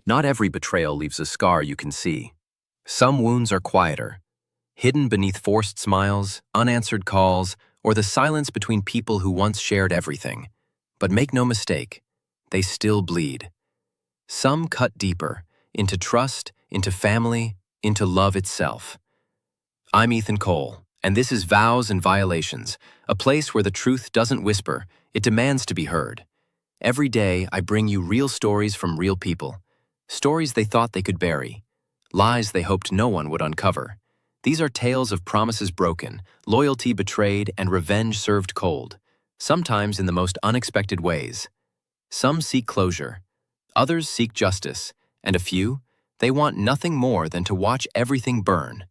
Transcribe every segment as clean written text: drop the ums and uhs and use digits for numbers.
Not every betrayal leaves a scar you can see. Some wounds are quieter, hidden beneath forced smiles, unanswered calls, or the silence between people who once shared everything. But make no mistake, they still bleed. Some cut deeper, into trust, into family, into love itself. I'm Ethan Cole, and this is Vows and Violations, a place where the truth doesn't whisper, it demands to be heard. Every day, I bring you real stories from real people. Stories they thought they could bury. Lies they hoped no one would uncover. These are tales of promises broken, loyalty betrayed, and revenge served cold, sometimes in the most unexpected ways. Some seek closure, others seek justice, and a few, they want nothing more than to watch everything burn.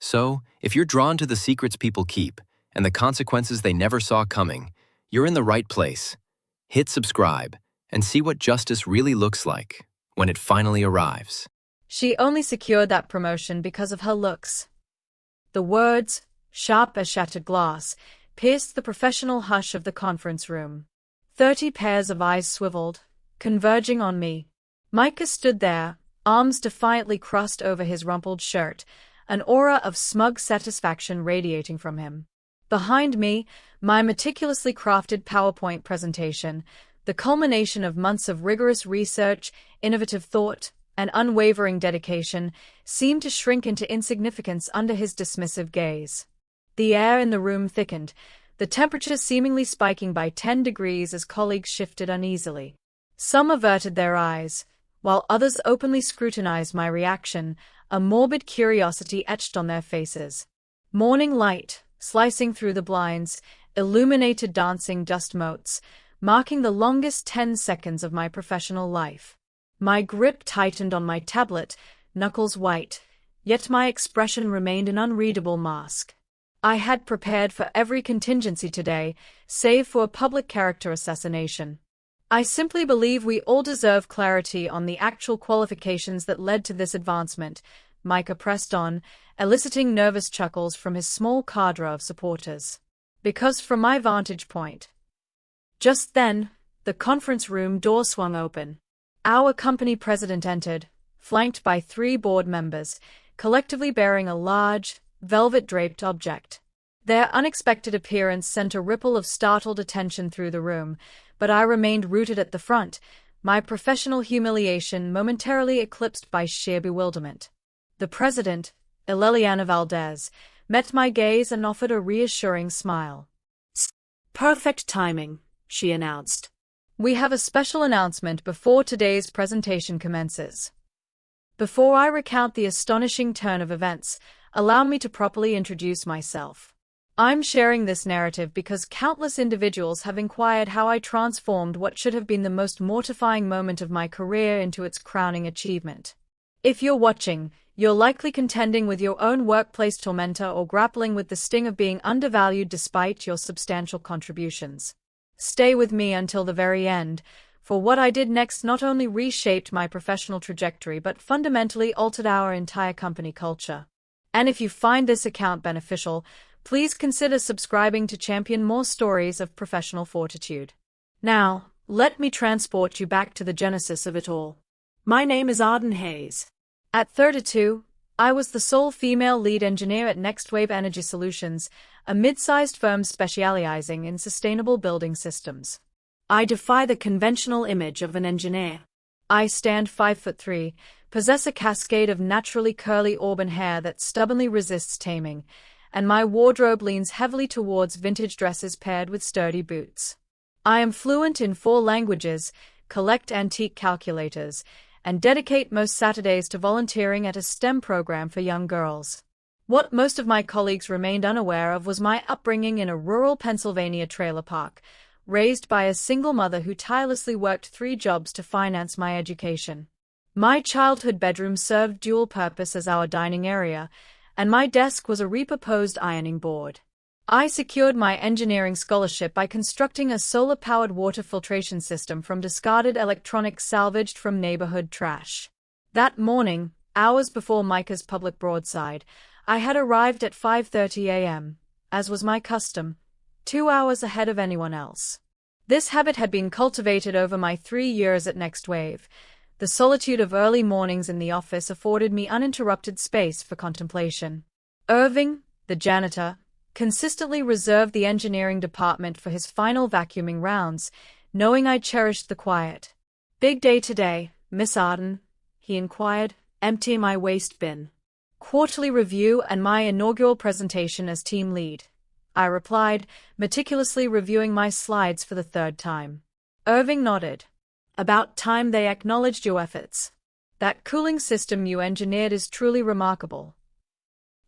So, if you're drawn to the secrets people keep and the consequences they never saw coming, you're in the right place. Hit subscribe and see what justice really looks like when it finally arrives. She only secured that promotion because of her looks. The words, sharp as shattered glass, pierced the professional hush of the conference room. 30 pairs of eyes swiveled, converging on me. Micah stood there, arms defiantly crossed over his rumpled shirt, an aura of smug satisfaction radiating from him. Behind me, my meticulously crafted PowerPoint presentation, the culmination of months of rigorous research, innovative thought, and unwavering dedication, seemed to shrink into insignificance under his dismissive gaze. The air in the room thickened, the temperature seemingly spiking by 10 degrees as colleagues shifted uneasily. Some averted their eyes, while others openly scrutinized my reaction, a morbid curiosity etched on their faces. Morning light, slicing through the blinds, illuminated dancing dust motes, marking the longest 10 seconds of my professional life. My grip tightened on my tablet, knuckles white, yet my expression remained an unreadable mask. I had prepared for every contingency today, save for a public character assassination. I simply believe we all deserve clarity on the actual qualifications that led to this advancement, Micah pressed on, eliciting nervous chuckles from his small cadre of supporters. Because from my vantage point. Just then, the conference room door swung open. Our company president entered, flanked by 3 board members, collectively bearing a large, velvet-draped object. Their unexpected appearance sent a ripple of startled attention through the room, but I remained rooted at the front, my professional humiliation momentarily eclipsed by sheer bewilderment. The president, Eleliana Valdez, met my gaze and offered a reassuring smile. Perfect timing, she announced. We have a special announcement before today's presentation commences. Before I recount the astonishing turn of events, allow me to properly introduce myself. I'm sharing this narrative because countless individuals have inquired how I transformed what should have been the most mortifying moment of my career into its crowning achievement. If you're watching, you're likely contending with your own workplace tormentor or grappling with the sting of being undervalued despite your substantial contributions. Stay with me until the very end, for what I did next not only reshaped my professional trajectory but fundamentally altered our entire company culture. And if you find this account beneficial, please consider subscribing to champion more stories of professional fortitude. Now, let me transport you back to the genesis of it all. My name is Arden Hayes. At 32, I was the sole female lead engineer at NextWave Energy Solutions, a mid-sized firm specializing in sustainable building systems. I defy the conventional image of an engineer. I stand 5'3", possess a cascade of naturally curly auburn hair that stubbornly resists taming, and my wardrobe leans heavily towards vintage dresses paired with sturdy boots. I am fluent in 4 languages, collect antique calculators, and dedicate most Saturdays to volunteering at a STEM program for young girls. What most of my colleagues remained unaware of was my upbringing in a rural Pennsylvania trailer park, raised by a single mother who tirelessly worked 3 jobs to finance my education. My childhood bedroom served dual purpose as our dining area, and my desk was a repurposed ironing board. I secured my engineering scholarship by constructing a solar-powered water filtration system from discarded electronics salvaged from neighborhood trash. That morning, hours before Micah's public broadside, I had arrived at 5:30 a.m., as was my custom, 2 hours ahead of anyone else. This habit had been cultivated over my 3 years at NextWave, The solitude of early mornings in the office afforded me uninterrupted space for contemplation. Irving, the janitor, consistently reserved the engineering department for his final vacuuming rounds, knowing I cherished the quiet. "Big day today, Miss Arden?" he inquired, emptying my waste bin. "Quarterly review and my inaugural presentation as team lead," I replied, meticulously reviewing my slides for the third time. Irving nodded. "About time they acknowledged your efforts. That cooling system you engineered is truly remarkable."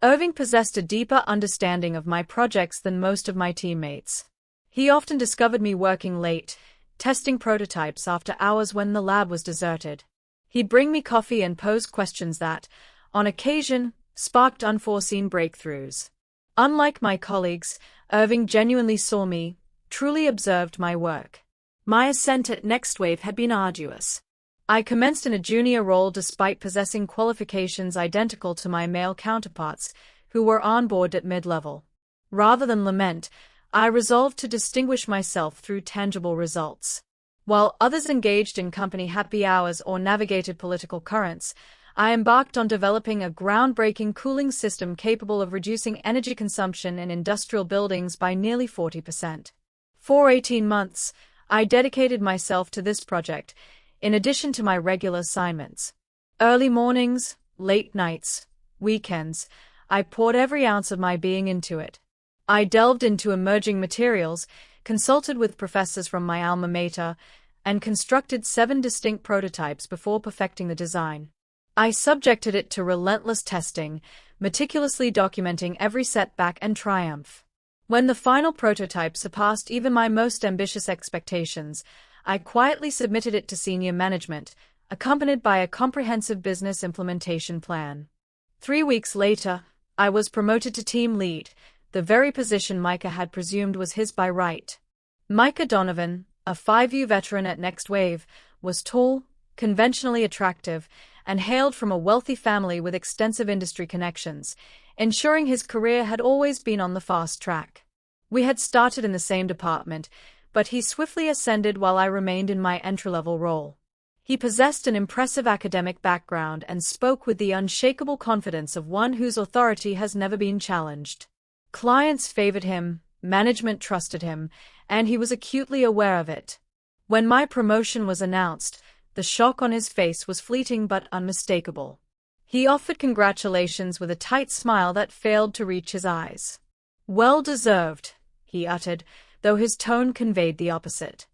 Irving possessed a deeper understanding of my projects than most of my teammates. He often discovered me working late, testing prototypes after hours when the lab was deserted. He'd bring me coffee and pose questions that, on occasion, sparked unforeseen breakthroughs. Unlike my colleagues, Irving genuinely saw me, truly observed my work. My ascent at NextWave had been arduous. I commenced in a junior role despite possessing qualifications identical to my male counterparts, who were on board at mid-level. Rather than lament, I resolved to distinguish myself through tangible results. While others engaged in company happy hours or navigated political currents, I embarked on developing a groundbreaking cooling system capable of reducing energy consumption in industrial buildings by nearly 40%. For 18 months, I dedicated myself to this project, in addition to my regular assignments. Early mornings, late nights, weekends, I poured every ounce of my being into it. I delved into emerging materials, consulted with professors from my alma mater, and constructed 7 distinct prototypes before perfecting the design. I subjected it to relentless testing, meticulously documenting every setback and triumph. When the final prototype surpassed even my most ambitious expectations, I quietly submitted it to senior management, accompanied by a comprehensive business implementation plan. 3 weeks later, I was promoted to team lead, the very position Micah had presumed was his by right. Micah Donovan, a 5U veteran at NextWave, was tall, conventionally attractive, and hailed from a wealthy family with extensive industry connections, ensuring his career had always been on the fast track. We had started in the same department, but he swiftly ascended while I remained in my entry-level role. He possessed an impressive academic background and spoke with the unshakable confidence of one whose authority has never been challenged. Clients favored him, management trusted him, and he was acutely aware of it. When my promotion was announced, the shock on his face was fleeting but unmistakable. He offered congratulations with a tight smile that failed to reach his eyes. "Well deserved," he uttered, though his tone conveyed the opposite.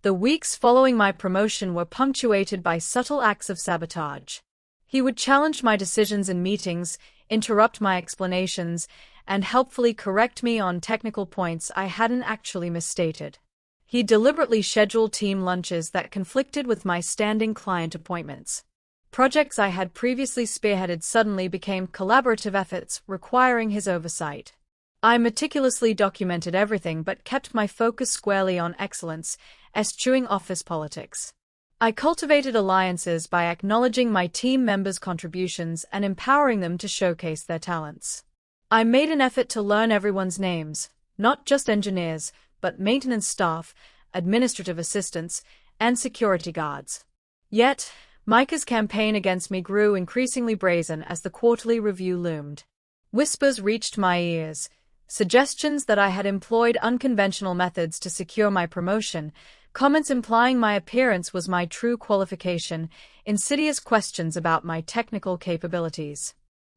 The weeks following my promotion were punctuated by subtle acts of sabotage. He would challenge my decisions in meetings, interrupt my explanations, and helpfully correct me on technical points I hadn't actually misstated. He deliberately scheduled team lunches that conflicted with my standing client appointments. Projects I had previously spearheaded suddenly became collaborative efforts requiring his oversight. I meticulously documented everything but kept my focus squarely on excellence, eschewing office politics. I cultivated alliances by acknowledging my team members' contributions and empowering them to showcase their talents. I made an effort to learn everyone's names, not just engineers, but maintenance staff, administrative assistants, and security guards. Yet, Micah's campaign against me grew increasingly brazen as the quarterly review loomed. Whispers reached my ears, suggestions that I had employed unconventional methods to secure my promotion, comments implying my appearance was my true qualification, insidious questions about my technical capabilities.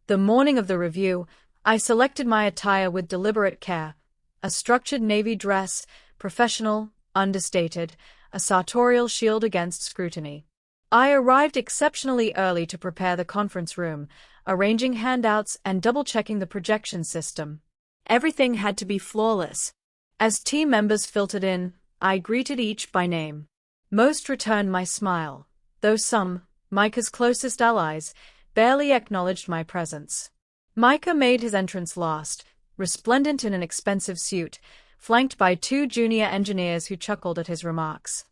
The morning of the review, I selected my attire with deliberate care. A structured navy dress, professional, understated, a sartorial shield against scrutiny. I arrived exceptionally early to prepare the conference room, arranging handouts and double-checking the projection system. Everything had to be flawless. As team members filtered in, I greeted each by name. Most returned my smile, though some, Micah's closest allies, barely acknowledged my presence. Micah made his entrance last, resplendent in an expensive suit, flanked by 2 junior engineers who chuckled at his remarks.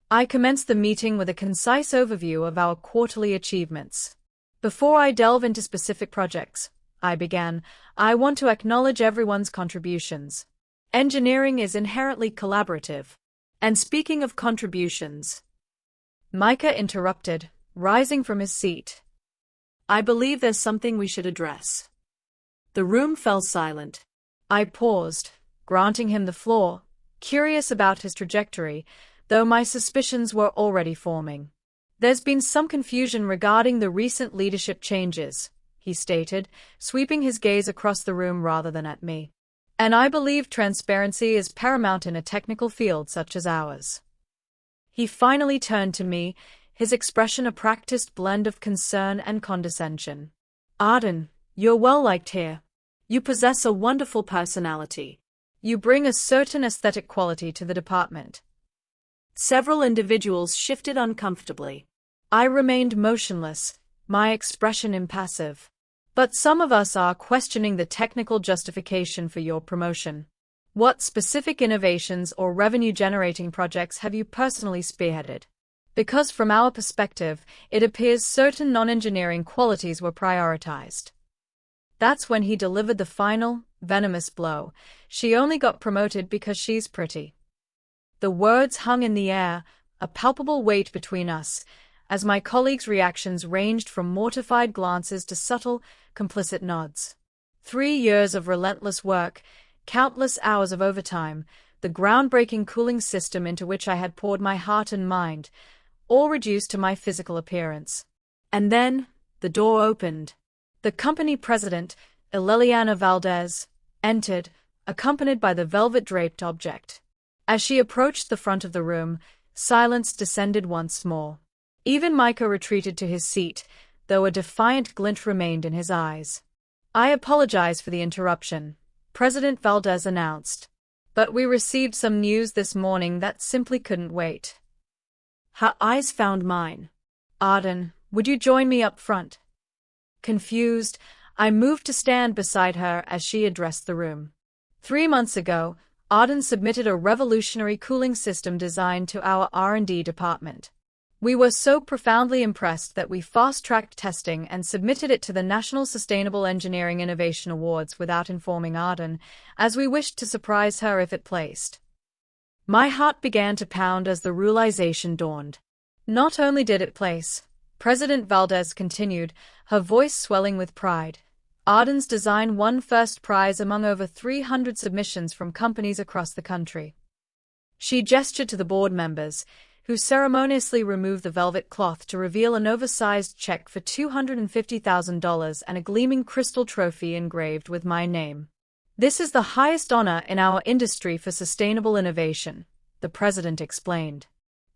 I commenced the meeting with a concise overview of our quarterly achievements. "Before I delve into specific projects," I began, "I want to acknowledge everyone's contributions. Engineering is inherently collaborative. And speaking of contributions," Micah interrupted, rising from his seat. I believe there's something we should address. The room fell silent. I paused, granting him the floor, curious about his trajectory, though my suspicions were already forming. There's been some confusion regarding the recent leadership changes, he stated, sweeping his gaze across the room rather than at me. And I believe transparency is paramount in a technical field such as ours. He finally turned to me, his expression a practiced blend of concern and condescension. Arden, you're well liked here. You possess a wonderful personality. You bring a certain aesthetic quality to the department. Several individuals shifted uncomfortably. I remained motionless, my expression impassive. But some of us are questioning the technical justification for your promotion. What specific innovations or revenue-generating projects have you personally spearheaded? Because from our perspective, it appears certain non-engineering qualities were prioritized. That's when he delivered the final, venomous blow. She only got promoted because she's pretty. The words hung in the air, a palpable weight between us, as my colleagues' reactions ranged from mortified glances to subtle, complicit nods. 3 years of relentless work, countless hours of overtime, the groundbreaking cooling system into which I had poured my heart and mind, all reduced to my physical appearance. And then, the door opened. The company president, Eleliana Valdez, entered, accompanied by the velvet-draped object. As she approached the front of the room, silence descended once more. Even Micah retreated to his seat, though a defiant glint remained in his eyes. I apologize for the interruption, President Valdez announced. But we received some news this morning that simply couldn't wait. Her eyes found mine. Arden, would you join me up front? Confused, I moved to stand beside her as she addressed the room. 3 months ago, Arden submitted a revolutionary cooling system designed to our R&D department. We were so profoundly impressed that we fast-tracked testing and submitted it to the National Sustainable Engineering Innovation Awards without informing Arden, as we wished to surprise her if it placed. My heart began to pound as the realization dawned. Not only did it place, President Valdez continued, her voice swelling with pride. Arden's design won first prize among over 300 submissions from companies across the country. She gestured to the board members, who ceremoniously removed the velvet cloth to reveal an oversized check for $250,000 and a gleaming crystal trophy engraved with my name. This is the highest honor in our industry for sustainable innovation, the president explained.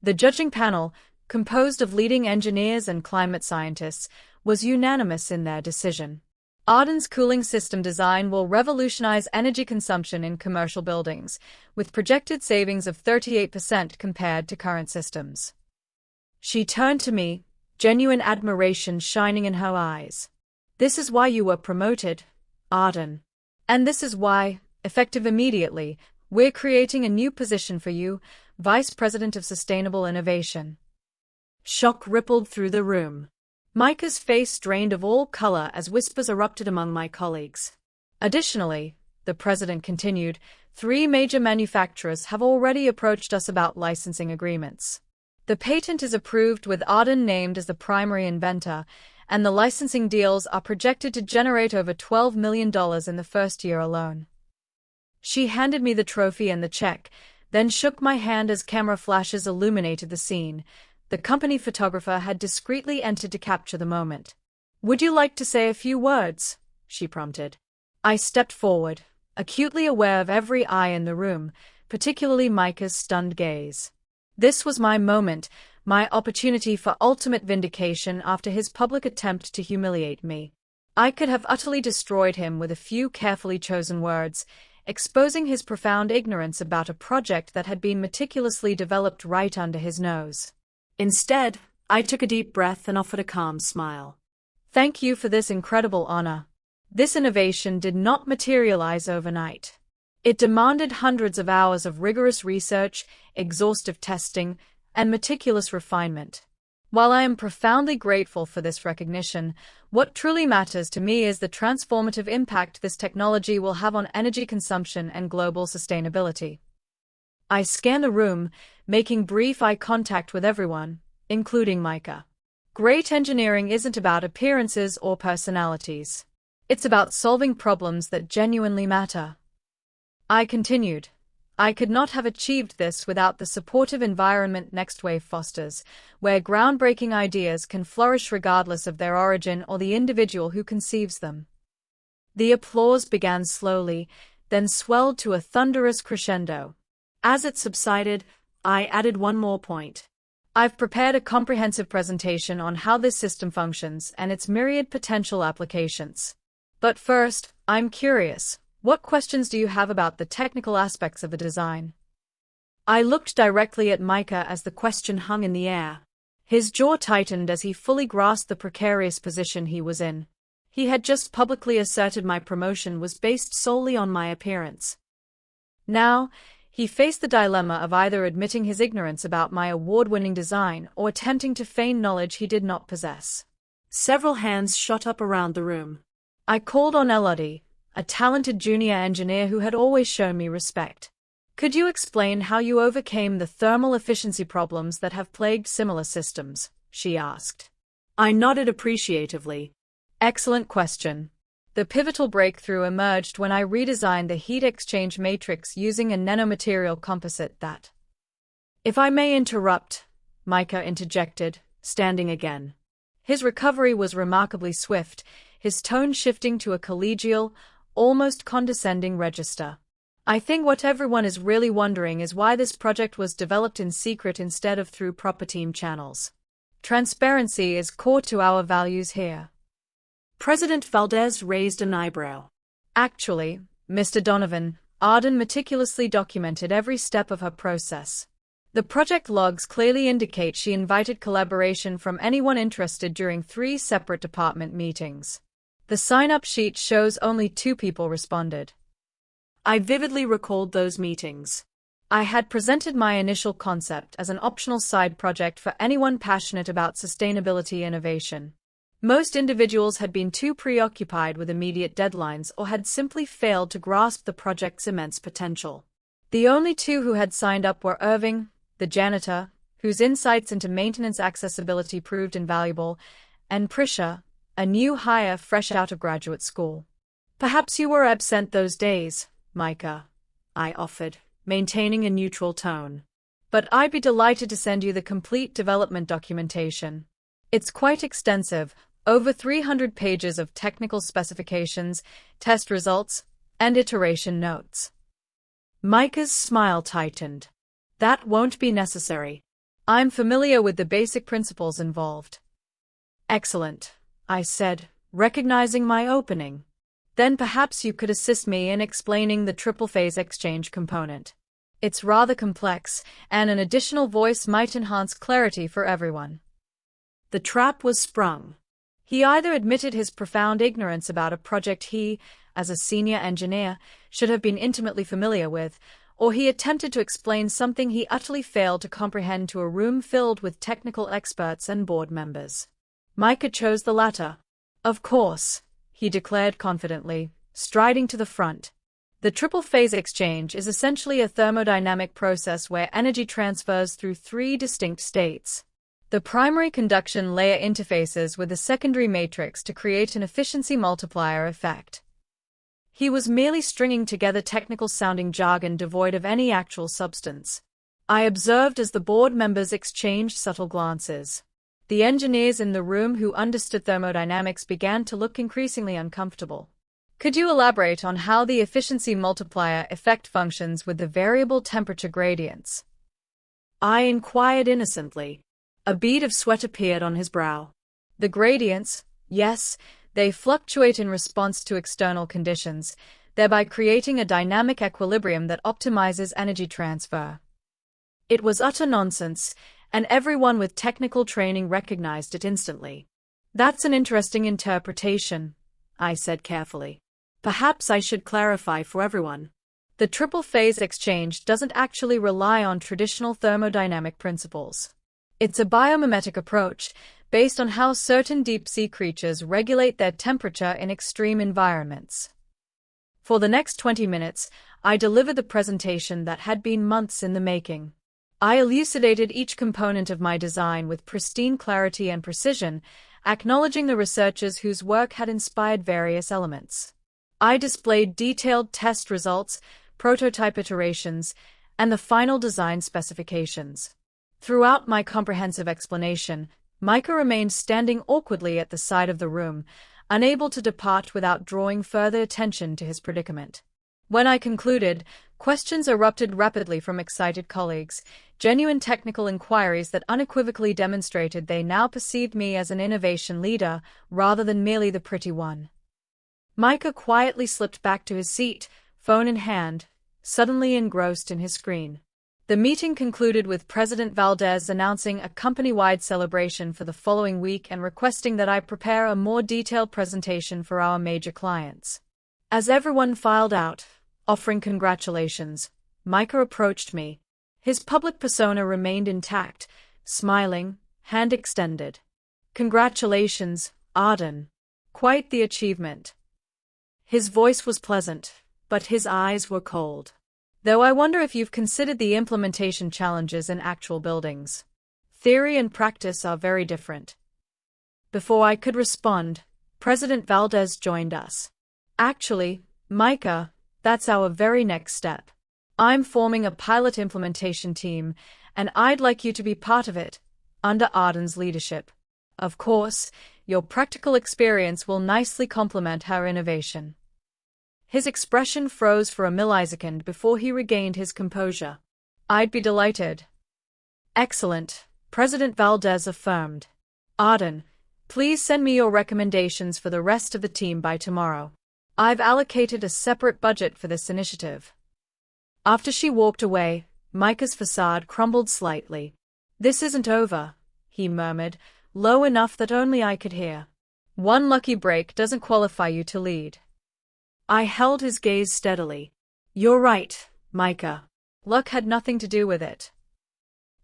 The judging panel, composed of leading engineers and climate scientists, was unanimous in their decision. Arden's cooling system design will revolutionize energy consumption in commercial buildings, with projected savings of 38% compared to current systems. She turned to me, genuine admiration shining in her eyes. This is why you were promoted, Arden. And this is why, effective immediately, we're creating a new position for you, Vice President of Sustainable Innovation. Shock rippled through the room. Micah's face drained of all color as whispers erupted among my colleagues. Additionally, the president continued, 3 major manufacturers have already approached us about licensing agreements. The patent is approved with Arden named as the primary inventor, and the licensing deals are projected to generate over $12 million in the first year alone. She handed me the trophy and the check, then shook my hand as camera flashes illuminated the scene. The company photographer had discreetly entered to capture the moment. Would you like to say a few words? She prompted. I stepped forward, acutely aware of every eye in the room, particularly Micah's stunned gaze. This was my moment, my opportunity for ultimate vindication after his public attempt to humiliate me. I could have utterly destroyed him with a few carefully chosen words, exposing his profound ignorance about a project that had been meticulously developed right under his nose. Instead, I took a deep breath and offered a calm smile. Thank you for this incredible honor. This innovation did not materialize overnight. It demanded hundreds of hours of rigorous research, exhaustive testing, and meticulous refinement. While I am profoundly grateful for this recognition, what truly matters to me is the transformative impact this technology will have on energy consumption and global sustainability. I scanned the room, making brief eye contact with everyone, including Micah. Great engineering isn't about appearances or personalities. It's about solving problems that genuinely matter. I continued. I could not have achieved this without the supportive environment NextWave fosters, where groundbreaking ideas can flourish regardless of their origin or the individual who conceives them. The applause began slowly, then swelled to a thunderous crescendo. As it subsided, I added one more point. I've prepared a comprehensive presentation on how this system functions and its myriad potential applications. But first, I'm curious. What questions do you have about the technical aspects of the design? I looked directly at Micah as the question hung in the air. His jaw tightened as he fully grasped the precarious position he was in. He had just publicly asserted my promotion was based solely on my appearance. Now, he faced the dilemma of either admitting his ignorance about my award-winning design or attempting to feign knowledge he did not possess. Several hands shot up around the room. I called on Elodie, a talented junior engineer who had always shown me respect. Could you explain how you overcame the thermal efficiency problems that have plagued similar systems? She asked. I nodded appreciatively. Excellent question. The pivotal breakthrough emerged when I redesigned the heat exchange matrix using a nanomaterial composite that— If I may interrupt, Micah interjected, standing again. His recovery was remarkably swift, his tone shifting to a collegial, almost condescending register. I think what everyone is really wondering is why this project was developed in secret instead of through proper team channels. Transparency is core to our values here. President Valdez raised an eyebrow. Actually, Mr. Donovan, Arden meticulously documented every step of her process. The project logs clearly indicate she invited collaboration from anyone interested during 3 separate department meetings. The sign-up sheet shows only 2 people responded. I vividly recalled those meetings. I had presented my initial concept as an optional side project for anyone passionate about sustainability innovation. Most individuals had been too preoccupied with immediate deadlines or had simply failed to grasp the project's immense potential. The only 2 who had signed up were Irving, the janitor, whose insights into maintenance accessibility proved invaluable, and Prisha, a new hire fresh out of graduate school. Perhaps you were absent those days, Micah, I offered, maintaining a neutral tone. But I'd be delighted to send you the complete development documentation. It's quite extensive, over 300 pages of technical specifications, test results, and iteration notes. Micah's smile tightened. That won't be necessary. I'm familiar with the basic principles involved. Excellent, I said, recognizing my opening. Then perhaps you could assist me in explaining the triple phase exchange component. It's rather complex, and an additional voice might enhance clarity for everyone. The trap was sprung. He either admitted his profound ignorance about a project he, as a senior engineer, should have been intimately familiar with, or he attempted to explain something he utterly failed to comprehend to a room filled with technical experts and board members. Micah chose the latter. Of course, he declared confidently, striding to the front. The triple phase exchange is essentially a thermodynamic process where energy transfers through 3 distinct states. The primary conduction layer interfaces with the secondary matrix to create an efficiency multiplier effect. He was merely stringing together technical-sounding jargon devoid of any actual substance. I observed as the board members exchanged subtle glances. The engineers in the room who understood thermodynamics began to look increasingly uncomfortable. Could you elaborate on how the efficiency multiplier effect functions with the variable temperature gradients? I inquired innocently. A bead of sweat appeared on his brow. The gradients, yes, they fluctuate in response to external conditions, thereby creating a dynamic equilibrium that optimizes energy transfer. It was utter nonsense, and everyone with technical training recognized it instantly. That's an interesting interpretation, I said carefully. Perhaps I should clarify for everyone. The triple phase exchange doesn't actually rely on traditional thermodynamic principles. It's a biomimetic approach, based on how certain deep-sea creatures regulate their temperature in extreme environments. For the next 20 minutes, I delivered the presentation that had been months in the making. I elucidated each component of my design with pristine clarity and precision, acknowledging the researchers whose work had inspired various elements. I displayed detailed test results, prototype iterations, and the final design specifications. Throughout my comprehensive explanation, Micah remained standing awkwardly at the side of the room, unable to depart without drawing further attention to his predicament. When I concluded, questions erupted rapidly from excited colleagues, genuine technical inquiries that unequivocally demonstrated they now perceived me as an innovation leader rather than merely the pretty one. Micah quietly slipped back to his seat, phone in hand, suddenly engrossed in his screen. The meeting concluded with President Valdez announcing a company-wide celebration for the following week and requesting that I prepare a more detailed presentation for our major clients. As everyone filed out, offering congratulations, Micah approached me. His public persona remained intact, smiling, hand extended. "Congratulations, Arden. Quite the achievement." His voice was pleasant, but his eyes were cold. "Though I wonder if you've considered the implementation challenges in actual buildings. Theory and practice are very different." Before I could respond, President Valdez joined us. "Actually, Micah, that's our very next step. I'm forming a pilot implementation team, and I'd like you to be part of it, under Arden's leadership. Of course, your practical experience will nicely complement our innovation." His expression froze for a millisecond before he regained his composure. "I'd be delighted." "Excellent," President Valdez affirmed. "Arden, please send me your recommendations for the rest of the team by tomorrow. I've allocated a separate budget for this initiative." After she walked away, Micah's facade crumbled slightly. "This isn't over," he murmured, low enough that only I could hear. "One lucky break doesn't qualify you to lead." I held his gaze steadily. "You're right, Micah. Luck had nothing to do with it."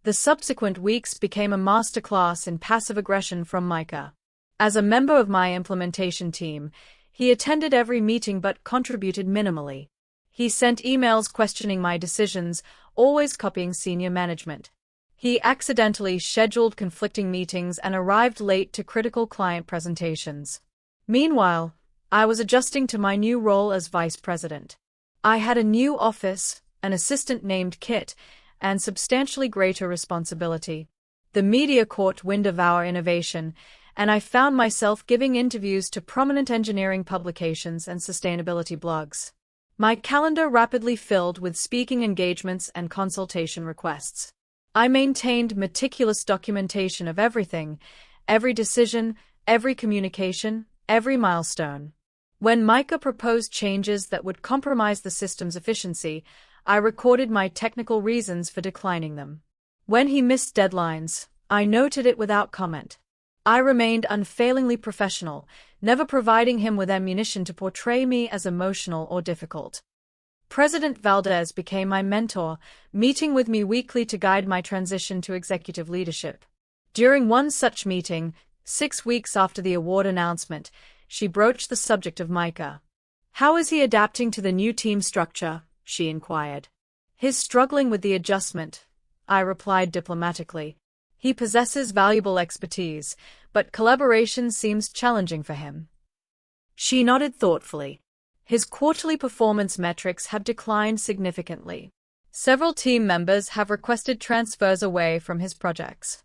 The subsequent weeks became a masterclass in passive aggression from Micah. As a member of my implementation team, he attended every meeting but contributed minimally. He sent emails questioning my decisions, always copying senior management. He accidentally scheduled conflicting meetings and arrived late to critical client presentations. Meanwhile, I was adjusting to my new role as vice president. I had a new office, an assistant named Kit, and substantially greater responsibility. The media caught wind of our innovation, and I found myself giving interviews to prominent engineering publications and sustainability blogs. My calendar rapidly filled with speaking engagements and consultation requests. I maintained meticulous documentation of everything, every decision, every communication, every milestone. When Micah proposed changes that would compromise the system's efficiency, I recorded my technical reasons for declining them. When he missed deadlines, I noted it without comment. I remained unfailingly professional, never providing him with ammunition to portray me as emotional or difficult. President Valdez became my mentor, meeting with me weekly to guide my transition to executive leadership. During one such meeting, 6 weeks after the award announcement, she broached the subject of Micah. "How is he adapting to the new team structure?" she inquired. "He's struggling with the adjustment," I replied diplomatically. "He possesses valuable expertise, but collaboration seems challenging for him." She nodded thoughtfully. "His quarterly performance metrics have declined significantly. Several team members have requested transfers away from his projects."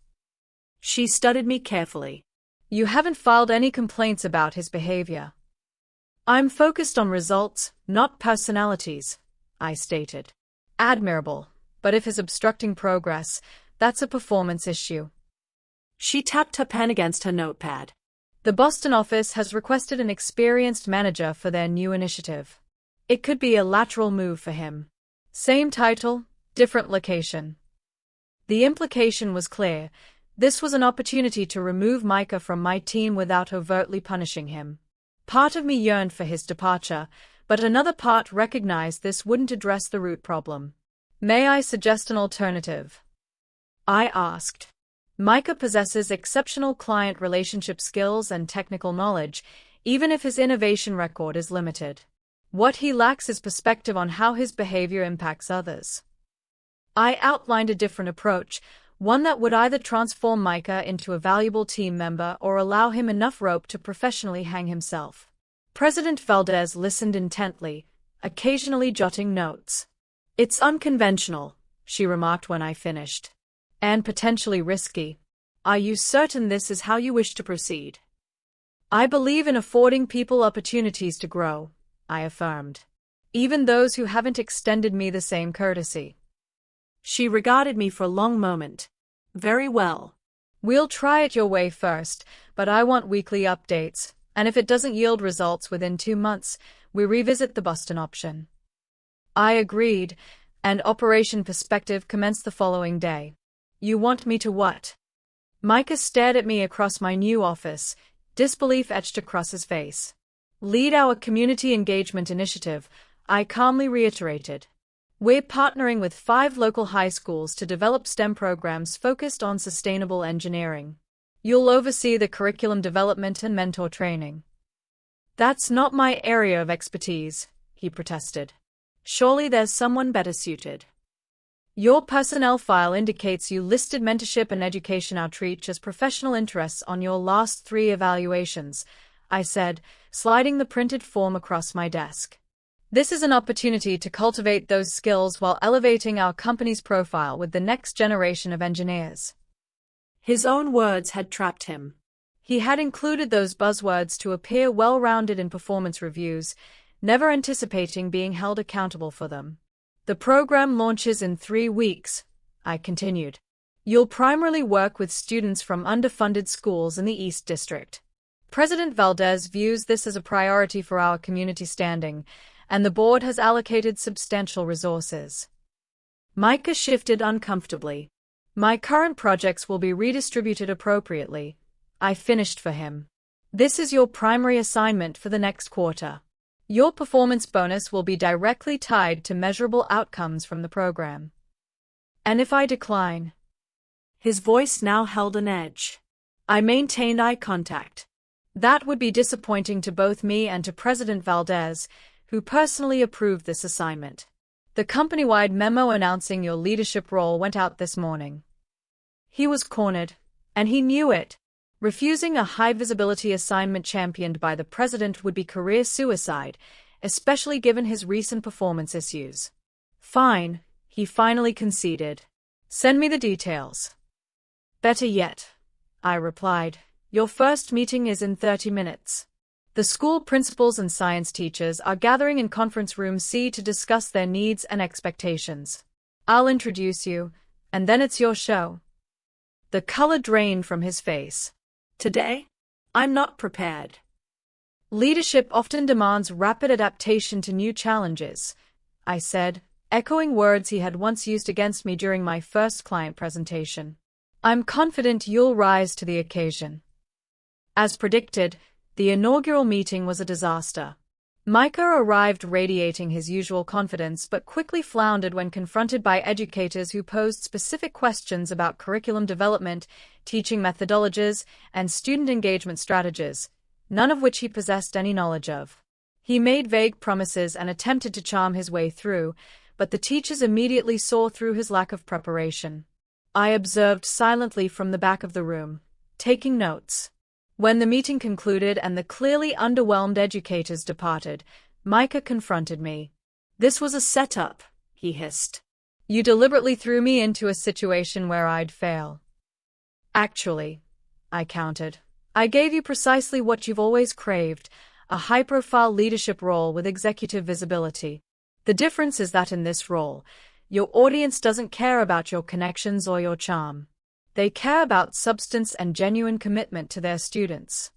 She studied me carefully. "You haven't filed any complaints about his behavior?" "I'm focused on results, not personalities," I stated. "Admirable, but if he's obstructing progress, that's a performance issue." She tapped her pen against her notepad. "The Boston office has requested an experienced manager for their new initiative. It could be a lateral move for him. Same title, different location." The implication was clear. This was an opportunity to remove Micah from my team without overtly punishing him. Part of me yearned for his departure, but another part recognized this wouldn't address the root problem. "May I suggest an alternative?" I asked. "Micah possesses exceptional client relationship skills and technical knowledge, even if his innovation record is limited. What he lacks is perspective on how his behavior impacts others." I outlined a different approach, one that would either transform Micah into a valuable team member or allow him enough rope to professionally hang himself. President Valdez listened intently, occasionally jotting notes. "It's unconventional," she remarked when I finished. "And potentially risky. Are you certain this is how you wish to proceed?" "I believe in affording people opportunities to grow," I affirmed. "Even those who haven't extended me the same courtesy." She regarded me for a long moment. "Very well. "We'll try it your way first, but I want weekly updates, and if it doesn't yield results within 2 months, we revisit the Boston option." I agreed, and Operation Perspective commenced the following day. "You want me to what?" Micah stared at me across my new office, disbelief etched across his face. "Lead our community engagement initiative," I calmly reiterated. "We're partnering with 5 local high schools to develop STEM programs focused on sustainable engineering. You'll oversee the curriculum development and mentor training." "That's not my area of expertise," he protested. "Surely there's someone better suited." "Your personnel file indicates you listed mentorship and education outreach as professional interests on your last 3 evaluations," I said, sliding the printed form across my desk. "This is an opportunity to cultivate those skills while elevating our company's profile with the next generation of engineers." His own words had trapped him. He had included those buzzwords to appear well-rounded in performance reviews, never anticipating being held accountable for them. "The program launches in 3 weeks," I continued. "You'll primarily work with students from underfunded schools in the East District. President Valdez views this as a priority for our community standing, and the board has allocated substantial resources." Micah shifted uncomfortably. "My current projects will be redistributed appropriately," I finished for him. "This is your primary assignment for the next quarter. Your performance bonus will be directly tied to measurable outcomes from the program." "And if I decline?" His voice now held an edge. I maintained eye contact. "That would be disappointing to both me and to President Valdez, who personally approved this assignment. The company-wide memo announcing your leadership role went out this morning." He was cornered, and he knew it. Refusing a high-visibility assignment championed by the president would be career suicide, especially given his recent performance issues. "Fine," he finally conceded. "Send me the details." "Better yet," I replied. "Your first meeting is in 30 minutes. The school principals and science teachers are gathering in Conference Room C to discuss their needs and expectations. I'll introduce you, and then it's your show." The color drained from his face. "Today? I'm not prepared." "Leadership often demands rapid adaptation to new challenges," I said, echoing words he had once used against me during my first client presentation. "I'm confident you'll rise to the occasion." As predicted, the inaugural meeting was a disaster. Micah arrived radiating his usual confidence but quickly floundered when confronted by educators who posed specific questions about curriculum development, teaching methodologies, and student engagement strategies, none of which he possessed any knowledge of. He made vague promises and attempted to charm his way through, but the teachers immediately saw through his lack of preparation. I observed silently from the back of the room, taking notes. When the meeting concluded and the clearly underwhelmed educators departed, Micah confronted me. "This was a setup," he hissed. "You deliberately threw me into a situation where I'd fail." "Actually," I countered, "I gave you precisely what you've always craved, a high-profile leadership role with executive visibility. The difference is that in this role, your audience doesn't care about your connections or your charm. They care about substance and genuine commitment to their students."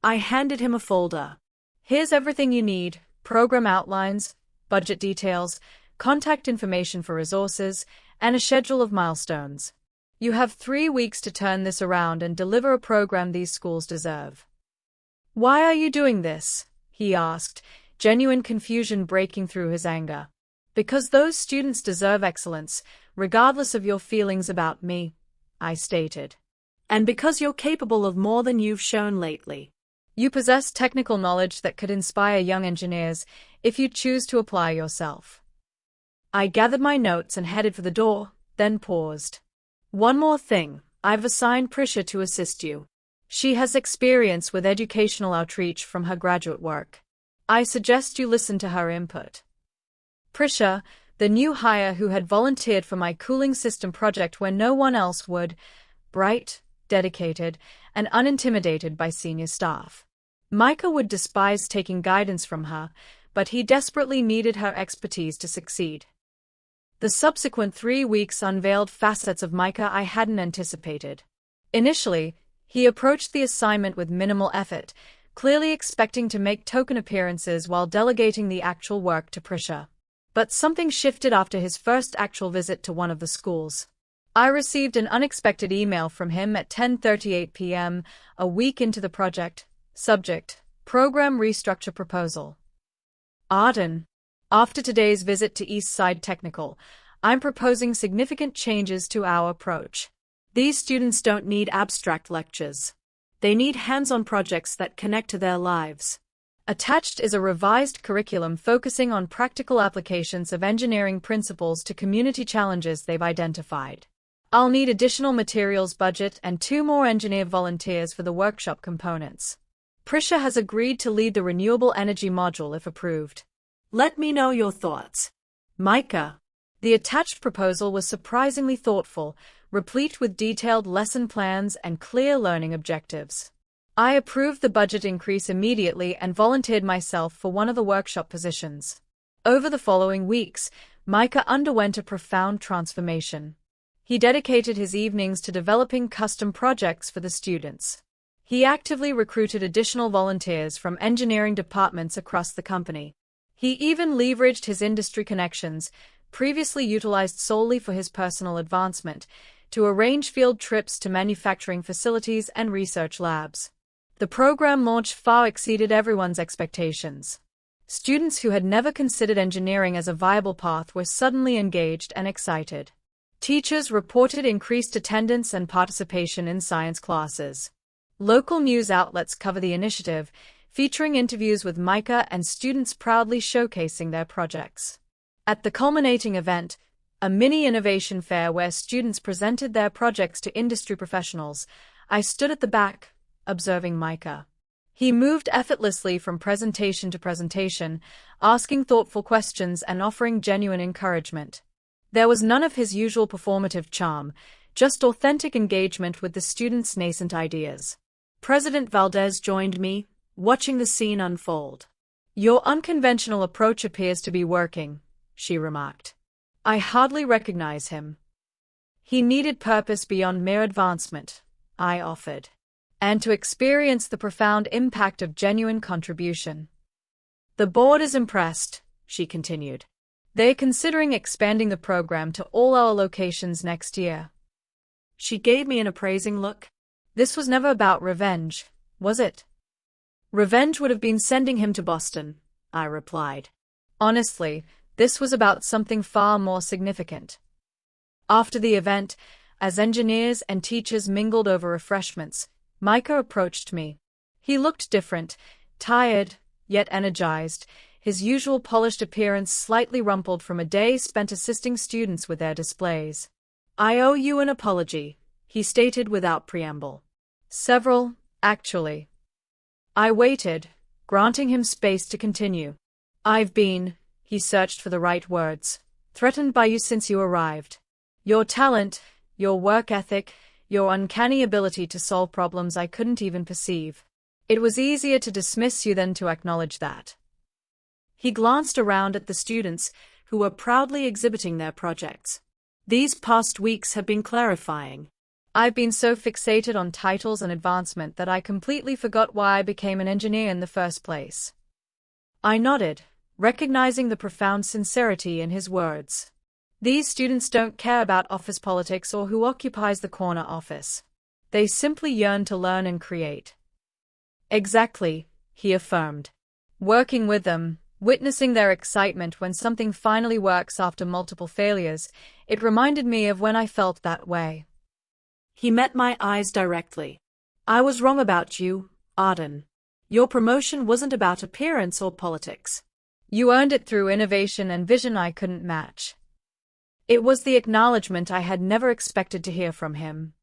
I handed him a folder. "Here's everything you need: program outlines, budget details, contact information for resources, and a schedule of milestones. You have 3 weeks to turn this around and deliver a program these schools deserve." "Why are you doing this?" he asked, genuine confusion breaking through his anger. "Because those students deserve excellence, regardless of your feelings about me," I stated. "And because you're capable of more than you've shown lately. You possess technical knowledge that could inspire young engineers if you choose to apply yourself." I gathered my notes and headed for the door, then paused. One more thing, I've assigned Prisha to assist you. She has experience with educational outreach from her graduate work. I suggest you listen to her input. Prisha, the new hire who had volunteered for my cooling system project where no one else would, bright, dedicated, and unintimidated by senior staff. Micah would despise taking guidance from her, but he desperately needed her expertise to succeed. The subsequent 3 weeks unveiled facets of Micah I hadn't anticipated. Initially, he approached the assignment with minimal effort, clearly expecting to make token appearances while delegating the actual work to Prisha. But something shifted after his first actual visit to one of the schools. I received an unexpected email from him at 10:38 p.m., a week into the project. Subject: Program Restructure Proposal. Arden. After today's visit to Eastside Technical, I'm proposing significant changes to our approach. These students don't need abstract lectures. They need hands-on projects that connect to their lives. Attached is a revised curriculum focusing on practical applications of engineering principles to community challenges they've identified. I'll need additional materials budget and 2 more engineer volunteers for the workshop components. Prisha has agreed to lead the renewable energy module if approved. Let me know your thoughts. Micah. The attached proposal was surprisingly thoughtful, replete with detailed lesson plans and clear learning objectives. I approved the budget increase immediately and volunteered myself for one of the workshop positions. Over the following weeks, Micah underwent a profound transformation. He dedicated his evenings to developing custom projects for the students. He actively recruited additional volunteers from engineering departments across the company. He even leveraged his industry connections, previously utilized solely for his personal advancement, to arrange field trips to manufacturing facilities and research labs. The program launch far exceeded everyone's expectations. Students who had never considered engineering as a viable path were suddenly engaged and excited. Teachers reported increased attendance and participation in science classes. Local news outlets cover the initiative, featuring interviews with Micah and students proudly showcasing their projects. At the culminating event, a mini innovation fair where students presented their projects to industry professionals, I stood at the back, observing Micah. He moved effortlessly from presentation to presentation, asking thoughtful questions and offering genuine encouragement. There was none of his usual performative charm, just authentic engagement with the students' nascent ideas. President Valdez joined me, watching the scene unfold. Your unconventional approach appears to be working, she remarked. I hardly recognize him. He needed purpose beyond mere advancement, I offered, and to experience the profound impact of genuine contribution. The board is impressed, she continued. They're considering expanding the program to all our locations next year. She gave me an appraising look. This was never about revenge, was it? Revenge would have been sending him to Boston, I replied. Honestly, this was about something far more significant. After the event, as engineers and teachers mingled over refreshments, Micah approached me. He looked different, tired, yet energized, his usual polished appearance slightly rumpled from a day spent assisting students with their displays. I owe you an apology, he stated without preamble. Several, actually. I waited, granting him space to continue. I've been, he searched for the right words, threatened by you since you arrived. Your talent, your work ethic, your uncanny ability to solve problems I couldn't even perceive. It was easier to dismiss you than to acknowledge that. He glanced around at the students, who were proudly exhibiting their projects. These past weeks have been clarifying. I've been so fixated on titles and advancement that I completely forgot why I became an engineer in the first place. I nodded, recognizing the profound sincerity in his words. These students don't care about office politics or who occupies the corner office. They simply yearn to learn and create. Exactly, he affirmed. Working with them, witnessing their excitement when something finally works after multiple failures, it reminded me of when I felt that way. He met my eyes directly. I was wrong about you, Arden. Your promotion wasn't about appearance or politics. You earned it through innovation and vision I couldn't match. It was the acknowledgement I had never expected to hear from him.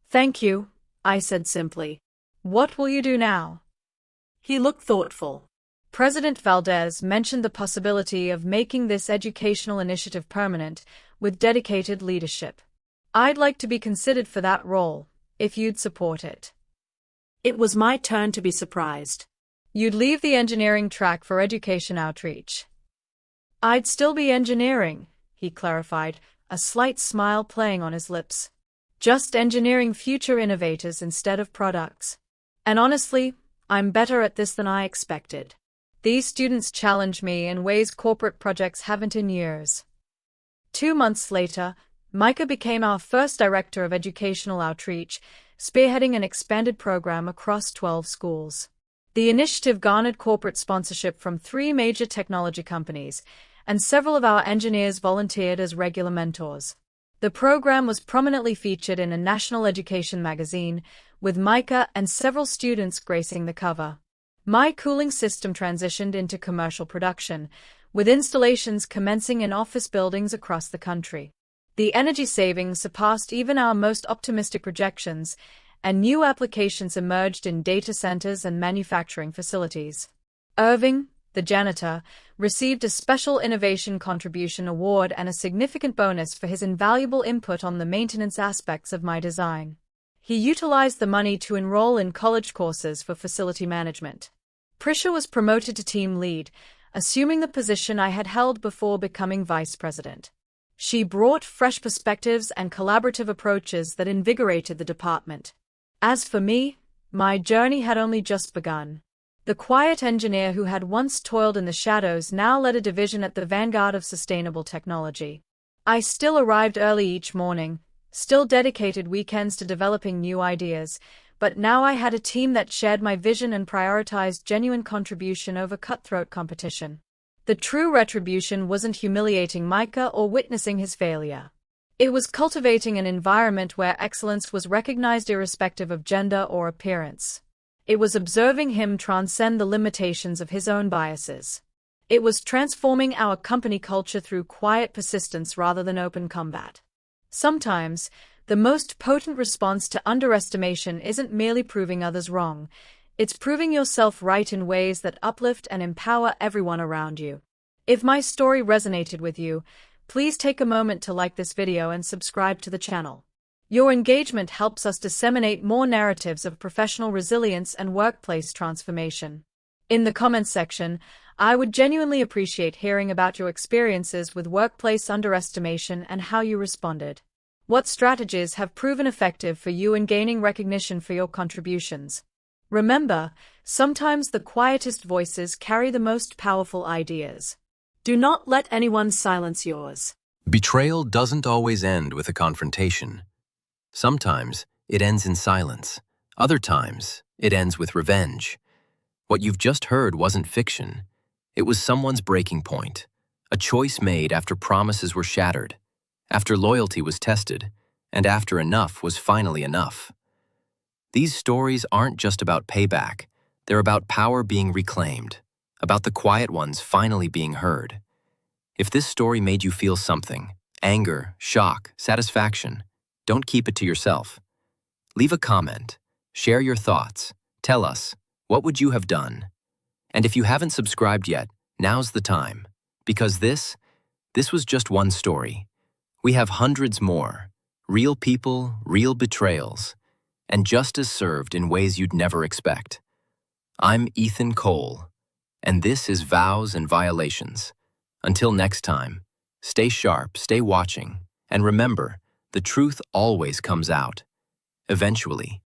"Thank you," I said simply. "What will you do now?" He looked thoughtful. President Valdez mentioned the possibility of making this educational initiative permanent, with dedicated leadership. I'd like to be considered for that role, if you'd support it. It was my turn to be surprised. You'd leave the engineering track for education outreach. I'd still be engineering, he clarified, a slight smile playing on his lips. Just engineering future innovators instead of products. And honestly, I'm better at this than I expected. These students challenge me in ways corporate projects haven't in years. 2 months later, Micah became our first director of educational outreach, spearheading an expanded program across 12 schools. The initiative garnered corporate sponsorship from 3 major technology companies, and several of our engineers volunteered as regular mentors. The program was prominently featured in a national education magazine, with Micah and several students gracing the cover. My cooling system transitioned into commercial production, with installations commencing in office buildings across the country. The energy savings surpassed even our most optimistic projections, and new applications emerged in data centers and manufacturing facilities. Irving, the janitor, received a Special Innovation Contribution Award and a significant bonus for his invaluable input on the maintenance aspects of my design. He utilized the money to enroll in college courses for facility management. Prisha was promoted to team lead, assuming the position I had held before becoming vice president. She brought fresh perspectives and collaborative approaches that invigorated the department. As for me, my journey had only just begun. The quiet engineer who had once toiled in the shadows now led a division at the vanguard of sustainable technology. I still arrived early each morning, still dedicated weekends to developing new ideas, but now I had a team that shared my vision and prioritized genuine contribution over cutthroat competition. The true retribution wasn't humiliating Micah or witnessing his failure. It was cultivating an environment where excellence was recognized irrespective of gender or appearance. It was observing him transcend the limitations of his own biases. It was transforming our company culture through quiet persistence rather than open combat. Sometimes, the most potent response to underestimation isn't merely proving others wrong, it's proving yourself right in ways that uplift and empower everyone around you. If my story resonated with you, please take a moment to like this video and subscribe to the channel. Your engagement helps us disseminate more narratives of professional resilience and workplace transformation. In the comments section, I would genuinely appreciate hearing about your experiences with workplace underestimation and how you responded. What strategies have proven effective for you in gaining recognition for your contributions? Remember, sometimes the quietest voices carry the most powerful ideas. Do not let anyone silence yours. Betrayal doesn't always end with a confrontation. Sometimes it ends in silence. Other times it ends with revenge. What you've just heard wasn't fiction. It was someone's breaking point, a choice made after promises were shattered, after loyalty was tested, and after enough was finally enough. These stories aren't just about payback. They're about power being reclaimed, about the quiet ones finally being heard. If this story made you feel something, anger, shock, satisfaction, don't keep it to yourself. Leave a comment, share your thoughts, tell us, what would you have done? And if you haven't subscribed yet, now's the time, because this was just one story. We have hundreds more, real people, real betrayals, and justice served in ways you'd never expect. I'm Ethan Cole, and this is Vows and Violations. Until next time, stay sharp, stay watching, and remember, the truth always comes out. Eventually.